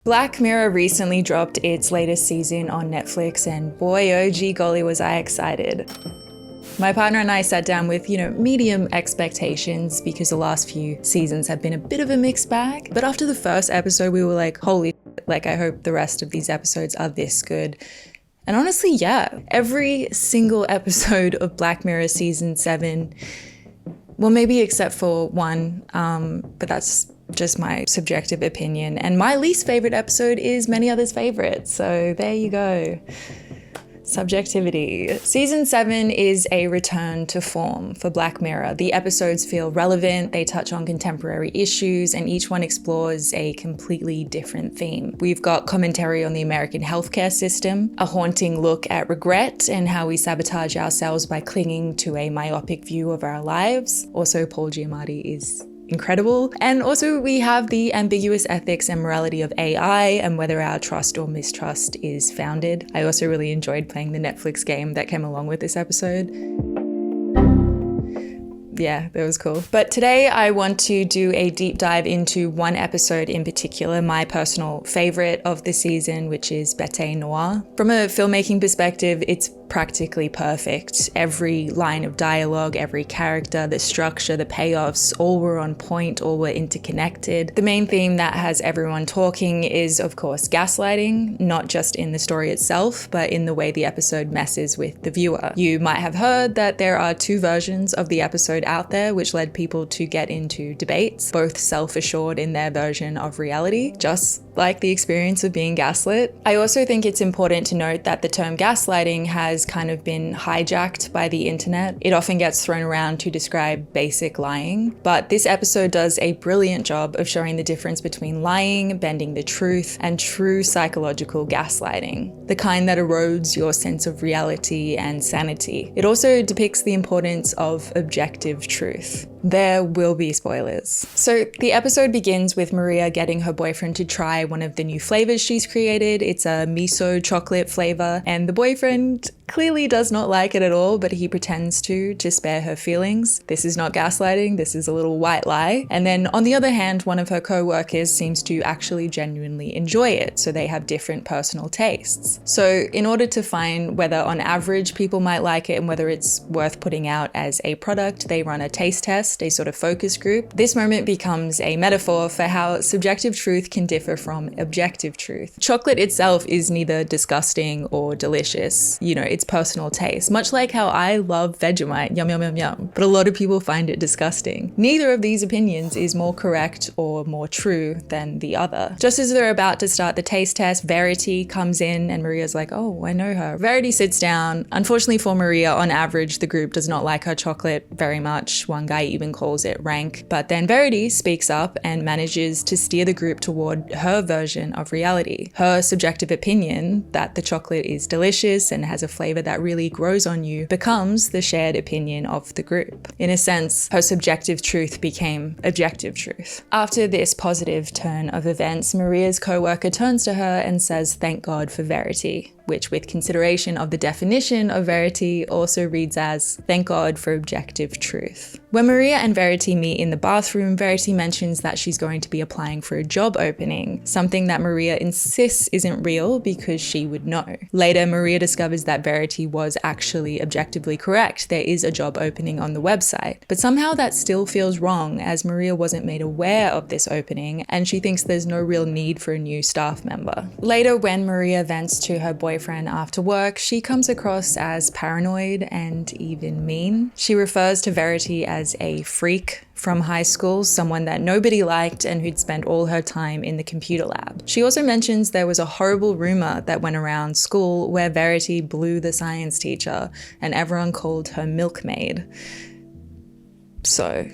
Black Mirror recently dropped its latest season on Netflix, and boy, oh gee golly was I excited. My partner and I sat down with, medium expectations because the last few seasons have been a bit of a mixed bag. But after the first episode, we were like, holy shit, I hope the rest of these episodes are this good. And honestly, yeah, every single episode of Black Mirror season 7, well, maybe except for one, but that's just my subjective opinion. And my least favorite episode is many others' favorite. So there you go. Subjectivity. Season 7 is a return to form for Black Mirror. The episodes feel relevant, they touch on contemporary issues, and each one explores a completely different theme. We've got commentary on the American healthcare system, a haunting look at regret and how we sabotage ourselves by clinging to a myopic view of our lives. Also, Paul Giamatti is incredible. And also we have the ambiguous ethics and morality of AI and whether our trust or mistrust is founded. I also really enjoyed playing the Netflix game that came along with this episode. Yeah, that was cool. But today I want to do a deep dive into one episode in particular, my personal favorite of the season, which is Bête Noire. From a filmmaking perspective, it's practically perfect. Every line of dialogue, every character, the structure, the payoffs, all were on point, all were interconnected. The main theme that has everyone talking is, of course, gaslighting, not just in the story itself, but in the way the episode messes with the viewer. You might have heard that there are 2 versions of the episode out there, which led people to get into debates, both self-assured in their version of reality, just like the experience of being gaslit. I also think it's important to note that the term gaslighting has kind of been hijacked by the internet. It often gets thrown around to describe basic lying, but this episode does a brilliant job of showing the difference between lying, bending the truth, and true psychological gaslighting, the kind that erodes your sense of reality and sanity. It also depicts the importance of objective truth. There will be spoilers. So the episode begins with Maria getting her boyfriend to try one of the new flavors she's created. It's a miso chocolate flavor, and the boyfriend clearly does not like it at all, but he pretends to spare her feelings. This is not gaslighting, this is a little white lie. And then on the other hand, one of her co-workers seems to actually genuinely enjoy it, so they have different personal tastes. So in order to find whether on average people might like it and whether it's worth putting out as a product, they run a taste test, a sort of focus group. This moment becomes a metaphor for how subjective truth can differ from objective truth. Chocolate itself is neither disgusting or delicious. It's personal taste, much like how I love Vegemite, yum yum yum yum, but a lot of people find it disgusting. Neither of these opinions is more correct or more true than the other. Just as they're about to start the taste test, Verity comes in and Maria's like, oh, I know her. Verity sits down. Unfortunately for Maria, on average, the group does not like her chocolate very much. One guy even calls it rank. But then Verity speaks up and manages to steer the group toward her version of reality. Her subjective opinion that the chocolate is delicious and has a flavor that really grows on you becomes the shared opinion of the group. In a sense, her subjective truth became objective truth. After this positive turn of events, Maria's co-worker turns to her and says, "Thank God for Verity," which with consideration of the definition of Verity also reads as, "Thank God for objective truth." When Maria and Verity meet in the bathroom, Verity mentions that she's going to be applying for a job opening, something that Maria insists isn't real because she would know. Later, Maria discovers that Verity was actually objectively correct. There is a job opening on the website, but somehow that still feels wrong as Maria wasn't made aware of this opening and she thinks there's no real need for a new staff member. Later, when Maria vents to her boyfriend after work, she comes across as paranoid and even mean. She refers to Verity as a freak from high school, someone that nobody liked and who'd spent all her time in the computer lab. She also mentions there was a horrible rumor that went around school where Verity blew the science teacher and everyone called her milkmaid. So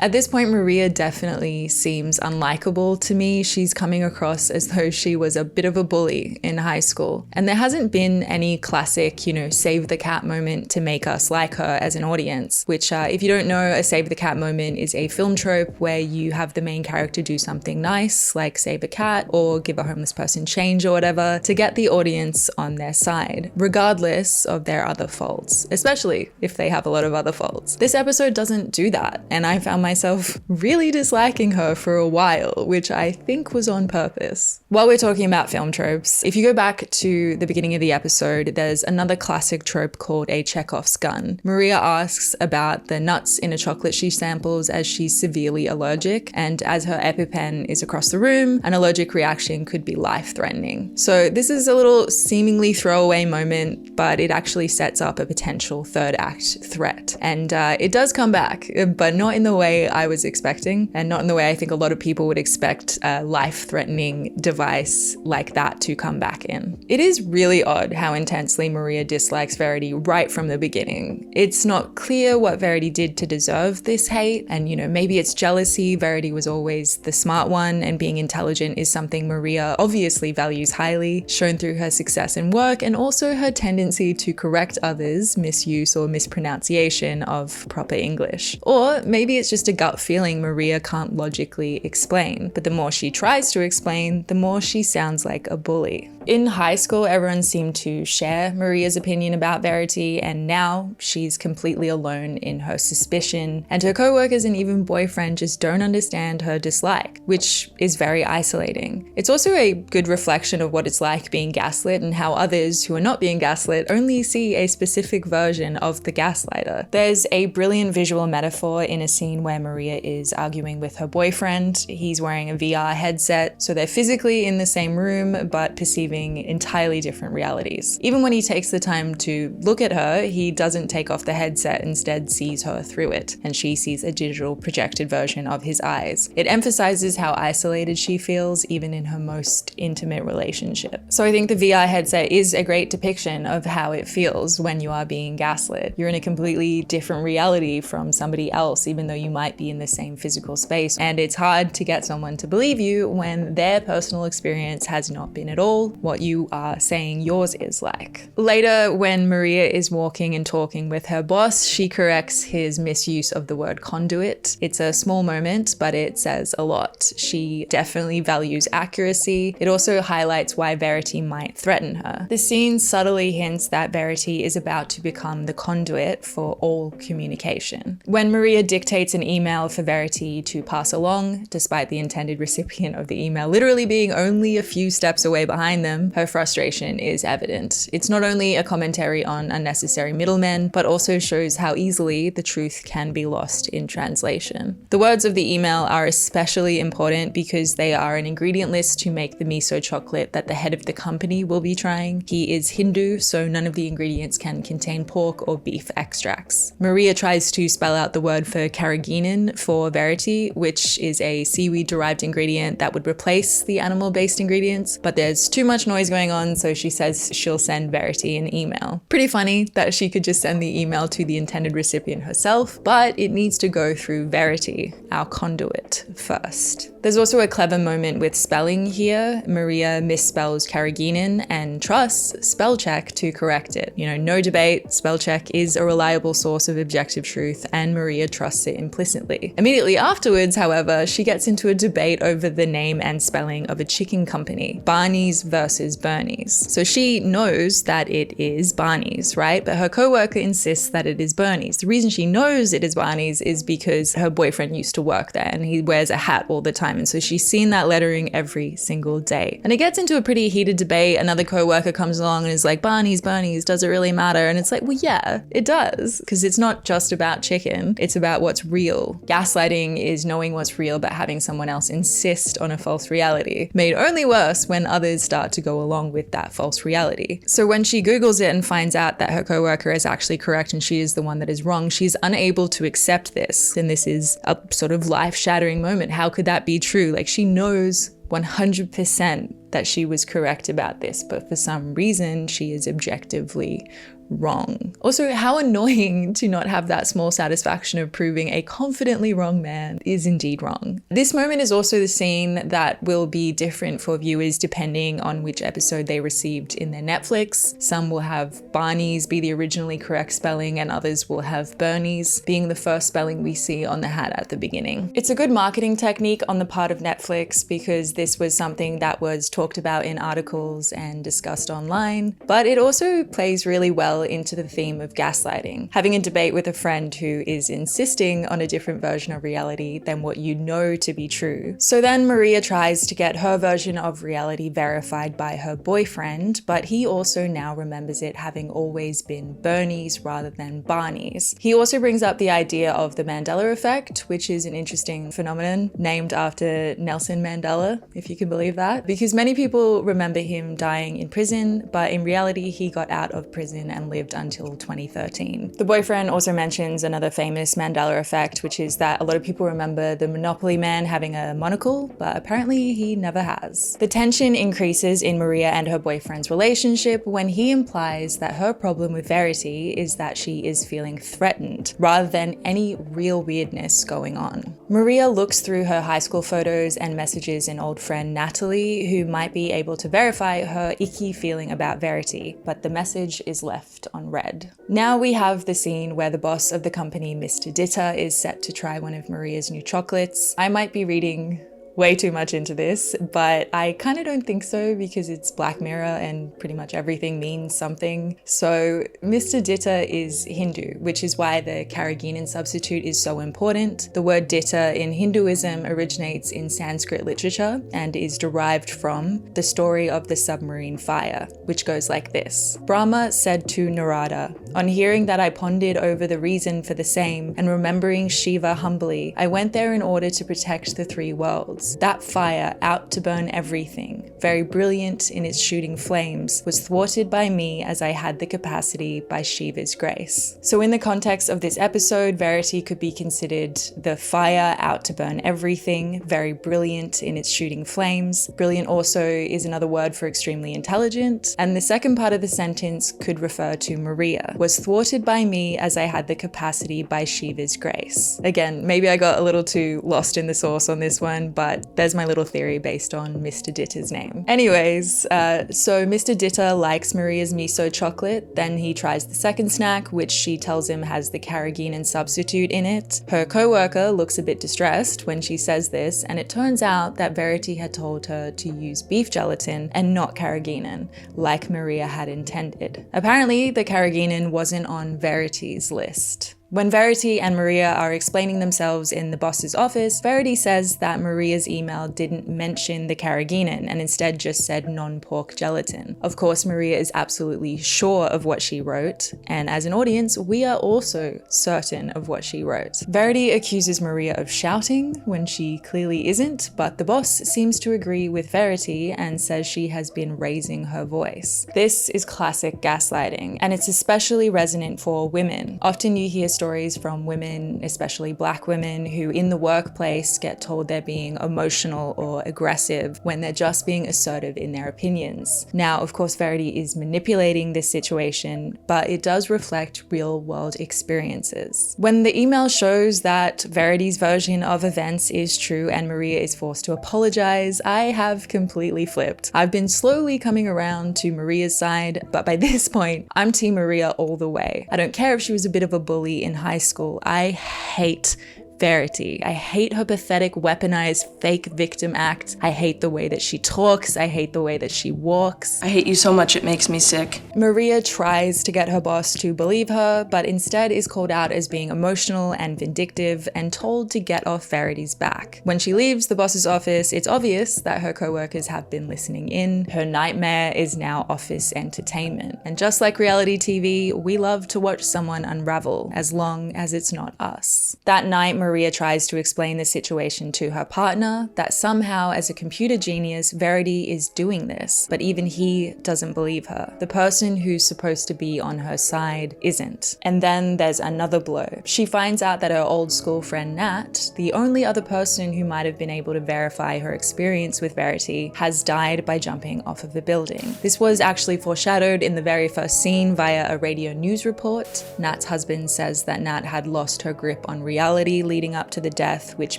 at this point, Maria definitely seems unlikable to me. She's coming across as though she was a bit of a bully in high school. And there hasn't been any classic, save the cat moment to make us like her as an audience, which if you don't know, a save the cat moment is a film trope where you have the main character do something nice, like save a cat or give a homeless person change or whatever, to get the audience on their side, regardless of their other faults, especially if they have a lot of other faults. This episode doesn't do that, and I found myself really disliking her for a while, which I think was on purpose. While we're talking about film tropes, if you go back to the beginning of the episode, there's another classic trope called a Chekhov's gun. Maria asks about the nuts in a chocolate she samples as she's severely allergic, and as her EpiPen is across the room, an allergic reaction could be life-threatening. So this is a little seemingly throwaway moment, but it actually sets up a potential third act threat. And it does come back, but not in the way I was expecting, and not in the way I think a lot of people would expect a life-threatening device like that to come back in. It is really odd how intensely Maria dislikes Verity right from the beginning. It's not clear what Verity did to deserve this hate, and maybe it's jealousy. Verity was always the smart one, and being intelligent is something Maria obviously values highly, shown through her success in work and also her tendency to correct others' misuse or mispronunciation of proper English. Or maybe it's just a gut feeling Maria can't logically explain, but the more she tries to explain, the more she sounds like a bully. In high school, everyone seemed to share Maria's opinion about Verity, and now she's completely alone in her suspicion, and her co-workers and even boyfriend just don't understand her dislike, which is very isolating. It's also a good reflection of what it's like being gaslit and how others who are not being gaslit only see a specific version of the gaslighter. There's a brilliant visual metaphor in a scene where Maria is arguing with her boyfriend. He's wearing a VR headset, so they're physically in the same room but perceiving entirely different realities. Even when he takes the time to look at her, he doesn't take off the headset, instead sees her through it, and she sees a digital projected version of his eyes. It emphasizes how isolated she feels even in her most intimate relationship. So I think the VR headset is a great depiction of how it feels when you are being gaslit. You're in a completely different reality from somebody else, even though you might be in the same physical space, and it's hard to get someone to believe you when their personal experience has not been at all what you are saying yours is like. Later, when Maria is walking and talking with her boss, she corrects his misuse of the word conduit. It's a small moment, but it says a lot. She definitely values accuracy. It also highlights why Verity might threaten her. The scene subtly hints that Verity is about to become the conduit for all communication. When Maria dictates an email for Verity to pass along, despite the intended recipient of the email literally being only a few steps away behind them, her frustration is evident. It's not only a commentary on unnecessary middlemen, but also shows how easily the truth can be lost in translation. The words of the email are especially important because they are an ingredient list to make the miso chocolate that the head of the company will be trying. He is Hindu, so none of the ingredients can contain pork or beef extracts. Maria tries to spell out the word for carrageenan for Verity, which is a seaweed-derived ingredient that would replace the animal-based ingredients, but there's too much noise going on, so she says she'll send Verity an email. Pretty funny that she could just send the email to the intended recipient herself, but it needs to go through Verity, our conduit, first. There's also a clever moment with spelling here. Maria misspells carrageenan and trusts spell check to correct it. No debate, spell check is a reliable source of objective truth, and Maria trusts it implicitly. Immediately afterwards, however, she gets into a debate over the name and spelling of a chicken company, Barney's versus Bernie's. So she knows that it is Barney's, right? But her coworker insists that it is Bernie's. The reason she knows it is Barney's is because her boyfriend used to work there and he wears a hat all the time. And so she's seen that lettering every single day. And it gets into a pretty heated debate. Another coworker comes along and is like, Barney's, does it really matter? And it's like, well, yeah, it does. Because it's not just about chicken. It's about what's real. Gaslighting is knowing what's real but having someone else insist on a false reality. Made only worse when others start to go along with that false reality. So when she Googles it and finds out that her coworker is actually correct and she is the one that is wrong, she's unable to accept this. And this is a sort of life-shattering moment. How could that be true? Like, she knows 100% that she was correct about this, but for some reason she is objectively wrong. Also, how annoying to not have that small satisfaction of proving a confidently wrong man is indeed wrong. This moment is also the scene that will be different for viewers depending on which episode they received in their Netflix. Some will have Barney's be the originally correct spelling, and others will have Bernie's being the first spelling we see on the hat at the beginning. It's a good marketing technique on the part of Netflix because this was something that was talked about in articles and discussed online, but it also plays really well into the theme of gaslighting, having a debate with a friend who is insisting on a different version of reality than what you know to be true. So then Maria tries to get her version of reality verified by her boyfriend, but he also now remembers it having always been Bernie's rather than Barney's. He also brings up the idea of the Mandela effect, which is an interesting phenomenon named after Nelson Mandela, if you can believe that, because many people remember him dying in prison, but in reality he got out of prison and lived until 2013. The boyfriend also mentions another famous Mandela effect, which is that a lot of people remember the Monopoly man having a monocle, but apparently he never has. The tension increases in Maria and her boyfriend's relationship when he implies that her problem with Verity is that she is feeling threatened, rather than any real weirdness going on. Maria looks through her high school photos and messages an old friend Natalie, who might be able to verify her icky feeling about Verity, but the message is left on read. Now we have the scene where the boss of the company, Mr. Ditter, is set to try one of Maria's new chocolates. I might be reading way too much into this, but I kind of don't think so because it's Black Mirror and pretty much everything means something. So Mr. Ditter is Hindu, which is why the Karaginan substitute is so important. The word Ditter in Hinduism originates in Sanskrit literature and is derived from the story of the submarine fire, which goes like this. Brahma said to Narada, on hearing that I pondered over the reason for the same and remembering Shiva humbly, I went there in order to protect the three worlds. That fire, out to burn everything, very brilliant in its shooting flames, was thwarted by me as I had the capacity by Shiva's grace. So in the context of this episode, Verity could be considered the fire out to burn everything, very brilliant in its shooting flames. Brilliant also is another word for extremely intelligent. And the second part of the sentence could refer to Maria, was thwarted by me as I had the capacity by Shiva's grace. Again, maybe I got a little too lost in the sauce on this one, but there's my little theory based on Mr. Ditter's name. Anyways, so Mr. Ditter likes Maria's miso chocolate, then he tries the second snack, which she tells him has the Karaginan substitute in it. Her co-worker looks a bit distressed when she says this, and it turns out that Verity had told her to use beef gelatin and not Karaginan, like Maria had intended. Apparently, the Karaginan wasn't on Verity's list. When Verity and Maria are explaining themselves in the boss's office, Verity says that Maria's email didn't mention the Karaginan and instead just said non-pork gelatin. Of course, Maria is absolutely sure of what she wrote, and as an audience, we are also certain of what she wrote. Verity accuses Maria of shouting when she clearly isn't, but the boss seems to agree with Verity and says she has been raising her voice. This is classic gaslighting, and it's especially resonant for women. Often you hear stories from women, especially Black women, who in the workplace get told they're being emotional or aggressive when they're just being assertive in their opinions. Now, of course, Verity is manipulating this situation, but it does reflect real-world experiences. When the email shows that Verity's version of events is true and Maria is forced to apologize, I have completely flipped. I've been slowly coming around to Maria's side, but by this point, I'm Team Maria all the way. I don't care if she was a bit of a bully in high school. I hate Verity. I hate her pathetic, weaponized, fake victim act. I hate the way that she talks. I hate the way that she walks. I hate you so much it makes me sick. Maria tries to get her boss to believe her, but instead is called out as being emotional and vindictive and told to get off Verity's back. When she leaves the boss's office, it's obvious that her co-workers have been listening in. Her nightmare is now office entertainment. And just like reality TV, we love to watch someone unravel, as long as it's not us. That night, Maria tries to explain the situation to her partner, that somehow as a computer genius, Verity is doing this, but even he doesn't believe her. The person who's supposed to be on her side isn't. And then there's another blow. She finds out that her old school friend Nat, the only other person who might have been able to verify her experience with Verity, has died by jumping off of a building. This was actually foreshadowed in the very first scene via a radio news report. Nat's husband says that Nat had lost her grip on reality, leading leading up to the death, which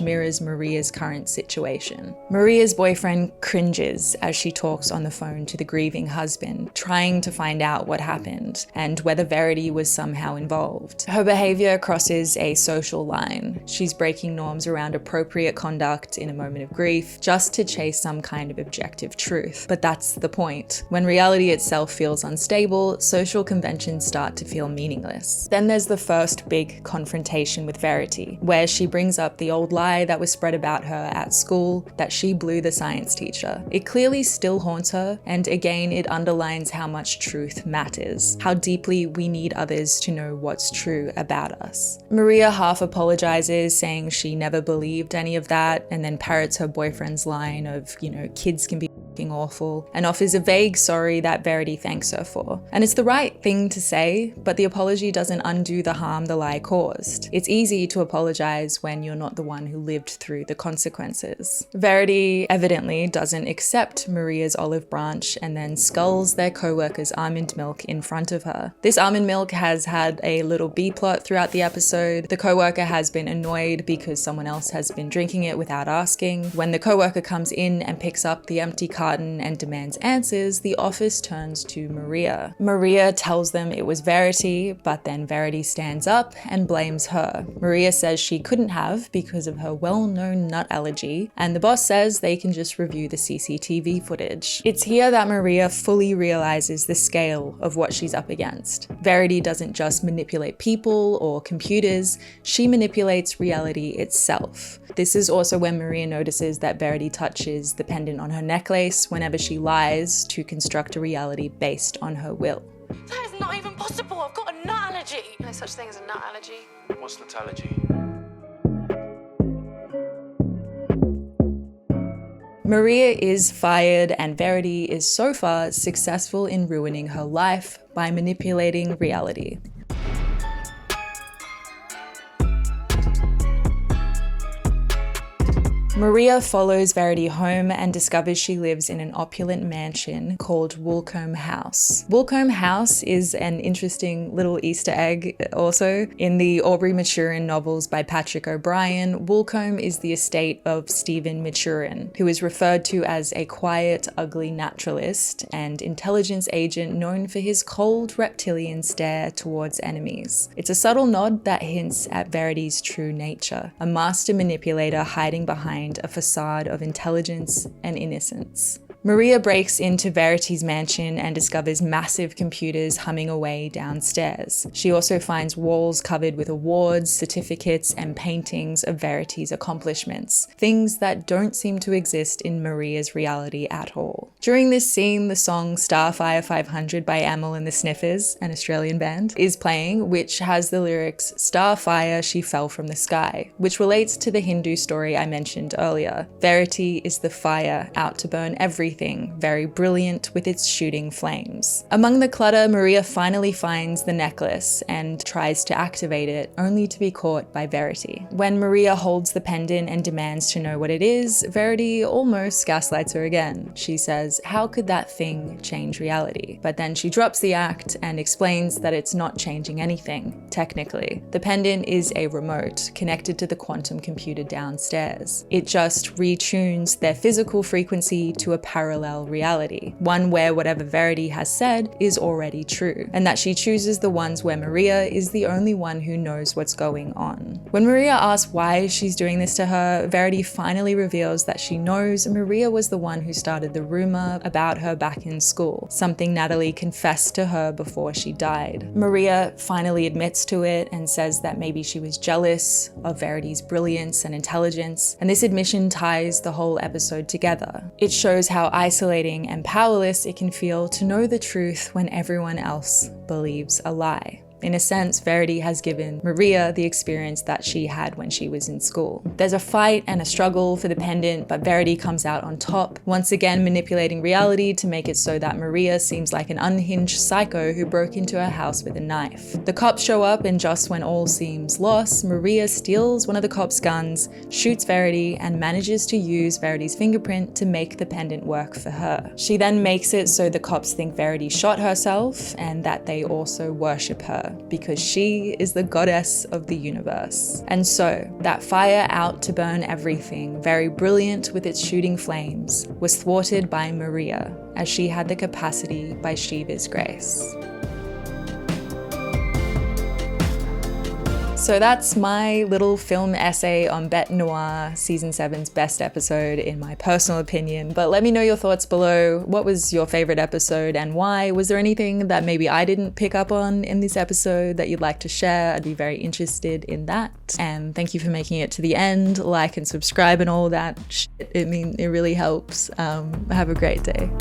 mirrors Maria's current situation. Maria's boyfriend cringes as she talks on the phone to the grieving husband, trying to find out what happened and whether Verity was somehow involved. Her behavior crosses a social line. She's breaking norms around appropriate conduct in a moment of grief just to chase some kind of objective truth. But that's the point. When reality itself feels unstable, social conventions start to feel meaningless. Then there's the first big confrontation with Verity, where she brings up the old lie that was spread about her at school, that she blew the science teacher. It clearly still haunts her, and again it underlines how much truth matters, how deeply we need others to know what's true about us. Maria half apologizes, saying she never believed any of that, and then parrots her boyfriend's line of, kids can be awful, and offers a vague sorry that Verity thanks her for. And it's the right thing to say, but the apology doesn't undo the harm the lie caused. It's easy to apologize when you're not the one who lived through the consequences. Verity evidently doesn't accept Maria's olive branch and then sculls their co-worker's almond milk in front of her. This almond milk has had a little B-plot throughout the episode. The co-worker has been annoyed because someone else has been drinking it without asking. When the co-worker comes in and picks up the empty carton and demands answers, the office turns to Maria. Maria tells them it was Verity, but then Verity stands up and blames her. Maria says she couldn't have because of her well-known nut allergy, and the boss says they can just review the CCTV footage. It's here that Maria fully realizes the scale of what she's up against. Verity doesn't just manipulate people or computers, she manipulates reality itself. This is also when Maria notices that Verity touches the pendant on her necklace whenever she lies to construct a reality based on her will. That is not even possible. I've got a nut allergy. No such thing as a nut allergy. What's nut allergy? Maria is fired, and Verity is so far successful in ruining her life by manipulating reality. Maria follows Verity home and discovers she lives in an opulent mansion called Woolcombe House. Woolcombe House is an interesting little Easter egg also. In the Aubrey-Maturin novels by Patrick O'Brien, Woolcombe is the estate of Stephen Maturin, who is referred to as a quiet, ugly naturalist and intelligence agent known for his cold reptilian stare towards enemies. It's a subtle nod that hints at Verity's true nature, a master manipulator hiding behind a facade of intelligence and innocence. Maria breaks into Verity's mansion and discovers massive computers humming away downstairs. She also finds walls covered with awards, certificates, and paintings of Verity's accomplishments, things that don't seem to exist in Maria's reality at all. During this scene, the song Starfire 500 by Amyl and the Sniffers, an Australian band, is playing, which has the lyrics, "Starfire, she fell from the sky," which relates to the Hindu story I mentioned earlier. Verity is the fire out to burn everything, very brilliant with its shooting flames. Among the clutter, Maria finally finds the necklace and tries to activate it, only to be caught by Verity. When Maria holds the pendant and demands to know what it is, Verity almost gaslights her again. She says, "How could that thing change reality?" But then she drops the act and explains that it's not changing anything, technically. The pendant is a remote connected to the quantum computer downstairs. It just retunes their physical frequency to a parallel reality, one where whatever Verity has said is already true, and that she chooses the ones where Maria is the only one who knows what's going on. When Maria asks why she's doing this to her, Verity finally reveals that she knows Maria was the one who started the rumor about her back in school, something Natalie confessed to her before she died. Maria finally admits to it and says that maybe she was jealous of Verity's brilliance and intelligence, and this admission ties the whole episode together. It shows how isolating and powerless it can feel to know the truth when everyone else believes a lie. In a sense, Verity has given Maria the experience that she had when she was in school. There's a fight and a struggle for the pendant, but Verity comes out on top, once again manipulating reality to make it so that Maria seems like an unhinged psycho who broke into her house with a knife. The cops show up, and just when all seems lost, Maria steals one of the cops' guns, shoots Verity, and manages to use Verity's fingerprint to make the pendant work for her. She then makes it so the cops think Verity shot herself and that they also worship her. fire because she is the goddess of the universe. And so, that fire out to burn everything, very brilliant with its shooting flames, was thwarted by Maria, as she had the capacity by Shiva's grace. So that's my little film essay on Bête Noire, Season 7's best episode in my personal opinion. But let me know your thoughts below. What was your favorite episode and why? Was there anything that maybe I didn't pick up on in this episode that you'd like to share? I'd be very interested in that. And thank you for making it to the end. Like and subscribe and all that shit. It really helps. Have a great day.